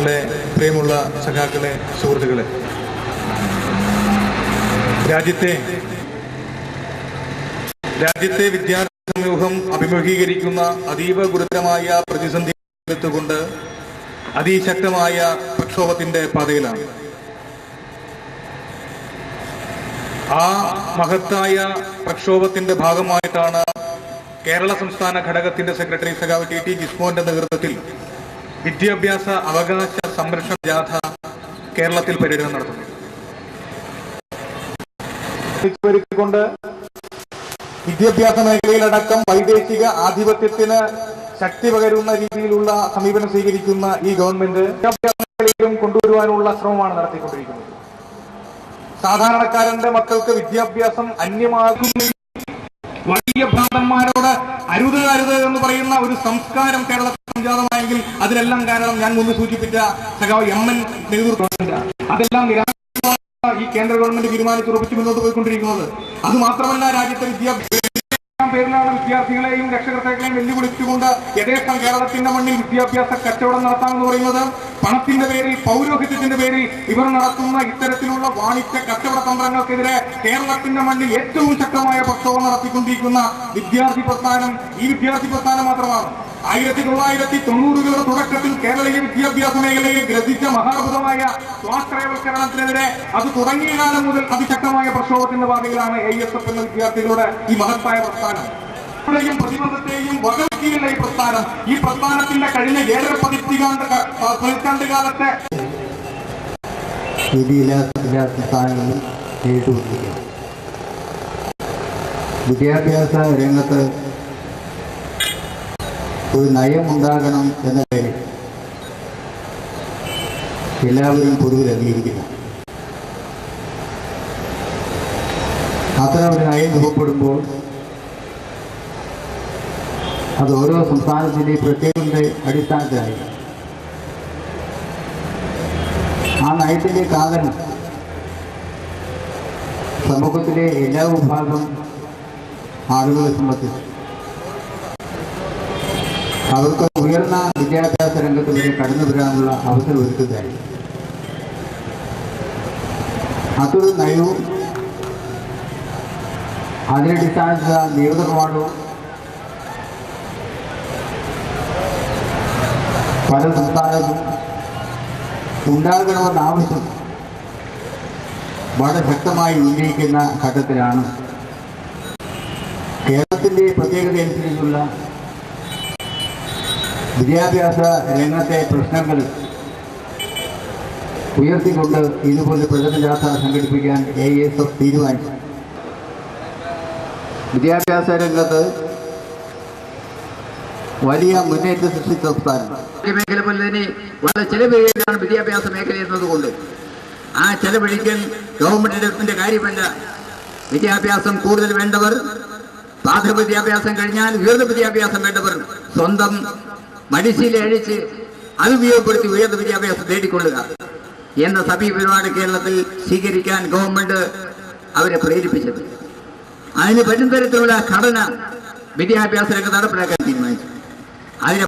അംഗങ്ങളെ, പ്രിയമുള്ള സഖാക്കളെ, സുഹൃത്തുക്കളെ, രാജ്യത്തെ വിദ്യാർത്ഥി സമൂഹം അഭിമുഖീകരിക്കുന്ന അതീവ ഗുരുതരമായ പ്രതിസന്ധി കൊണ്ട് അതിശക്തമായ പ്രക്ഷോഭത്തിന്റെ പാതയിലാണ്. ആ മഹത്തായ പ്രക്ഷോഭത്തിന്റെ ഭാഗമായിട്ടാണ് കേരള സംസ്ഥാന ഘടകത്തിന്റെ സെക്രട്ടറി സഖാവ് ടി ജിസ്മോന്റെ നേതൃത്വത്തിൽ വിദ്യാഭ്യാസ അവകാശ സംരക്ഷണ ജാഥ കേരളത്തിൽ പര്യടനം നടത്തുന്നത്. വിദ്യാഭ്യാസ മേഖലയിലടക്കം വൈദേശിക ആധിപത്യത്തിന് ശക്തി പകരുന്ന രീതിയിലുള്ള സമീപനം സ്വീകരിക്കുന്ന ഈ ഗവൺമെന്റ് വിദ്യാഭ്യാസ മേഖലയിലും കൊണ്ടുവരുവാനുള്ള ശ്രമമാണ് നടത്തിക്കൊണ്ടിരിക്കുന്നത്. സാധാരണക്കാരന്റെ മക്കൾക്ക് വിദ്യാഭ്യാസം അന്യമാകുന്ന വലിയ ഭ്രാന്തന്മാരോട് അരുത് എന്ന് പറയുന്ന ഒരു സംസ്കാരം കേരളത്തിൽ സംജാതമായെങ്കിൽ അതിനെല്ലാം കാരണം ഞാൻ മുമ്പ് സൂചിപ്പിച്ച സഖാവ് എം.എൻ. നേതൃത്വം. അതെല്ലാം ഈ കേന്ദ്ര ഗവൺമെന്റ് തീരുമാനിച്ചുറപ്പിച്ച് മുന്നോട്ട് പോയിക്കൊണ്ടിരിക്കുന്നത്. അത് മാത്രമല്ല, രാജ്യത്തെ പേരിലാണ് വിദ്യാർത്ഥികളെയും രക്ഷകർത്താക്കളെയും വെല്ലുവിളിച്ചുകൊണ്ട് യഥേഷ്ടം കേരളത്തിന്റെ മണ്ണിൽ വിദ്യാഭ്യാസ കച്ചവടം നടത്താമെന്ന് പറയുന്നത്. പണത്തിന്റെ പേരിൽ, പൗരോഹിത്യത്തിന്റെ പേരിൽ ഇവർ നടത്തുന്ന ഇത്തരത്തിലുള്ള വാണിജ്യ കച്ചവട തന്ത്രങ്ങൾക്കെതിരെ കേരളത്തിന്റെ മണ്ണിൽ ഏറ്റവും ശക്തമായ പ്രക്ഷോഭം നടത്തിക്കൊണ്ടിരിക്കുന്ന വിദ്യാർത്ഥി പ്രസ്ഥാനം ഈ വിദ്യാർത്ഥി പ്രസ്ഥാനം മാത്രമാണ്. 1990കളുടെ തുടക്കത്തിൽ കേരളീയ വിദ്യാഭ്യാസ മേഖലയിൽ ഗ്രസിച്ച മഹാത്ഭുതമായ സ്വാശ്രയവൽക്കരണത്തിനെതിരെ അത് തുടങ്ങിയ കാലം മുതൽ അതിശക്തമായ പ്രക്ഷോഭത്തിന്റെ പാതയിലാണ് ASF എന്ന വിദ്യാർത്ഥികളുടെ ഈ മഹത്തായ പ്രസ്ഥാനം. പ്രതിബന്ധത്തെയും വകവയ്ക്കുകയുള്ള ഈ പ്രസ്ഥാനത്തിന്റെ കഴിഞ്ഞ 7 പതിറ്റാണ്ട് കാലത്തെ വിദ്യാഭ്യാസ രംഗത്ത് ഒരു നയമുണ്ടാകണം എന്ന കാര്യം എല്ലാവരും പൊതുവിൽ അംഗീകരിക്കുന്നു. അത്തരം ഒരു നയം രൂപപ്പെടുമ്പോൾ അത് ഓരോ സംസ്ഥാനത്തിൻ്റെയും പ്രത്യേകതയുടെ അടിസ്ഥാനത്തിലായി ആ നയത്തിൻ്റെ കാതൽ സമൂഹത്തിലെ എല്ലാ വിഭാഗം ആളുകളെ സംബന്ധിച്ച് അവർക്ക് ഉയർന്ന വിദ്യാഭ്യാസ രംഗത്ത് വരെ കടന്നു വരാനുള്ള അവസരം ഒരുക്കുന്നതായി അതൊരു നയവും അതിനടിസ്ഥാനത്തിലുള്ള നിയമനിർമ്മാണവും പല സംസ്ഥാനത്തും ഉണ്ടാകണമെന്ന ആവശ്യം വളരെ ശക്തമായി ഉന്നയിക്കുന്ന ഘട്ടത്തിലാണ് കേരളത്തിൻ്റെ പ്രത്യേകതയനുസരിച്ചുള്ള വിദ്യാഭ്യാസ രംഗത്തെ പ്രശ്നങ്ങൾ ഉയർത്തിക്കൊണ്ട് ഇതുപോലെ പ്രചരണ ജാഥ സംഘടിപ്പിക്കാൻ ASF തീരുമാനിച്ചു. വിദ്യാഭ്യാസ രംഗത്ത് വലിയ മുന്നേറ്റം സൃഷ്ടിച്ച സംസ്ഥാനം മേഖല പോലെ തന്നെ വളരെ ചെലവഴിക്കാണ് വിദ്യാഭ്യാസ മേഖല എന്നതുകൊണ്ട് ആ ചെലവഴിക്കൽ ഗവൺമെന്റിന്റെ കാര്യമല്ല. വിദ്യാഭ്യാസം കൂടുതൽ വേണ്ടവർ, പ്രാഥമിക വിദ്യാഭ്യാസം കഴിഞ്ഞാൽ ഉയർന്ന വിദ്യാഭ്യാസം വേണ്ടവർ സ്വന്തം മടിശീല അഴിച്ച് അത് ഉപയോഗപ്പെടുത്തി ഉയർന്ന വിദ്യാഭ്യാസം നേടിക്കൊള്ളുക എന്ന സമീപനമാണ് കേരളത്തിൽ സ്വീകരിക്കാൻ ഗവൺമെന്റ് അവരെ പ്രേരിപ്പിച്ചത്. അതിന് പറ്റും തരത്തിലുള്ള ഘടന വിദ്യാഭ്യാസ രംഗത്ത് നടപ്പിലാക്കാൻ തീരുമാനിച്ചു. അതിനെ